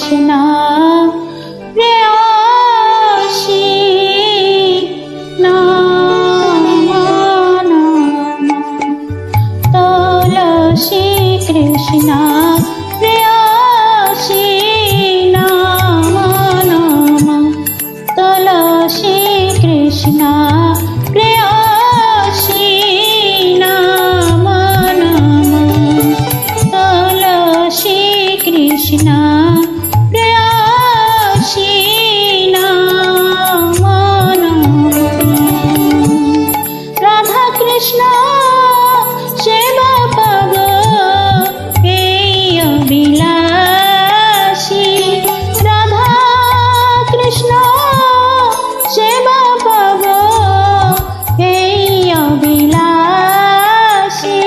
कृष्णा प्रेयसी नाम नाम तुलसी कृष्णा प्रेयसी नाम नाम तुलसी कृष्णा प्रेयसी नाम नाम तुलसी कृष्णा प्रेयसी नाम नाम राधा कृष्ण सेवा पाब এই অবিলাসী রাধা কৃষ্ণ সেবা পাব এই অবিলাসী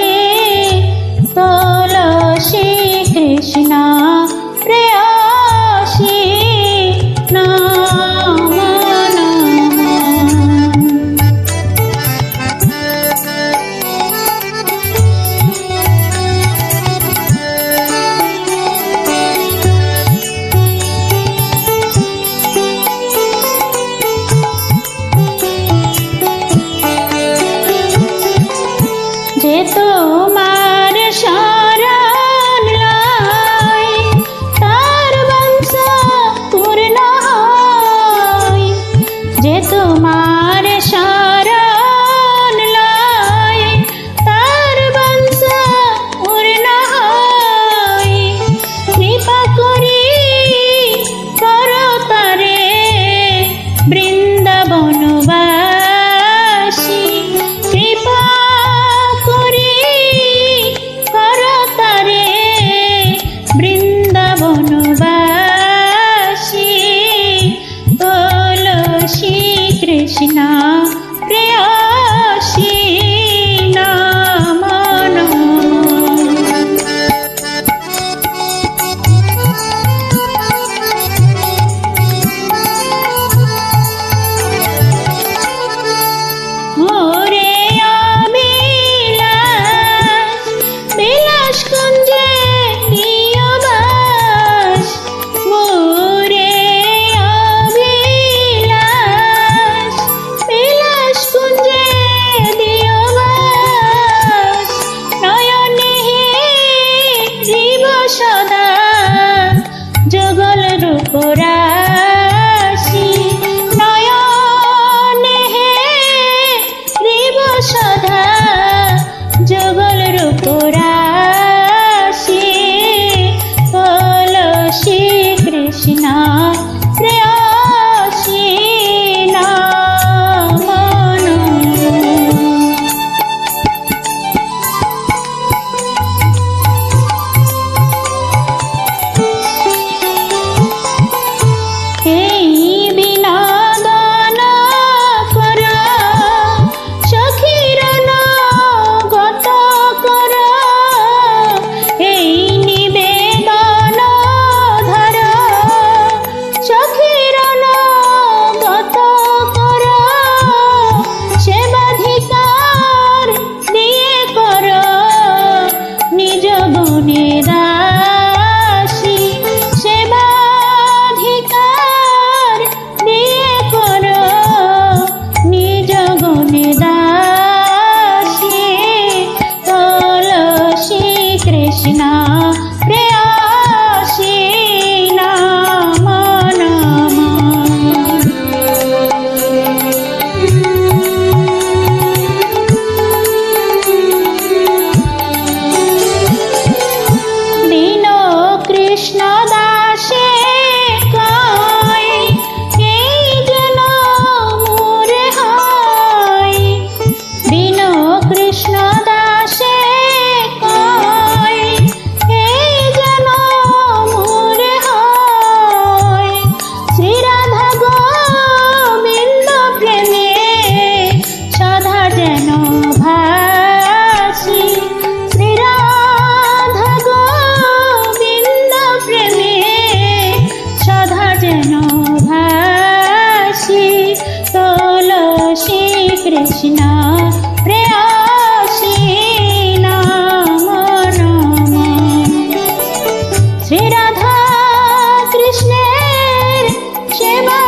তুলসী কৃষ্ণ প্রেয়সী নাম নাম যে তোমার শরণ লয় তার বংশ পূর্ণ হয় যে তোমার শরণ লয় তার বংশ পূর্ণ হয় কৃপা করি করো তারে বৃন্দাবনবাসী কৃপা করি করো তারে বৃন্দাবনবাসী তুলসী কৃষ্ণা প্রেয়সী নাম নাম মোরে অবিলাস বিলাস কুঞ্জে দিও বাস মোরে অবিলাস বিলাস কুঞ্জে দিও বাস নয়নে জীব সদা যুগল রূপ রাশি নয়নে জীব সদা যুগল রূপ রাশি তুলসী কৃষ্ণা প্রেয়সী নাম নাম এই বিনোদন কর সখীর গত কর এই নিবেদন ধর সখীর গত কর সেবাধিকার দিয়ে কর নিজ গুণে দাসী সেবাধিকার দিয়ে কর নিজ গুণে দাসী তুলসী কৃষ্ণা প্রেয়সী নাম নাম দীন কৃষ্ণ দাসে কয় এই যেন মোরে হয় দীন কৃষ্ণ দাসে কয় এই যেন মোরে হয় শ্রী রাধা গোবিন্দ প্রেমে সদা যেন ভাসি শ্রী রাধা গোবিন্দ প্রেমে সদা যেন ভাসি তুলসী কৃষ্ণা প্রেয়সী নাম নাম শ্রী রাধা কৃষ্ণের সেবা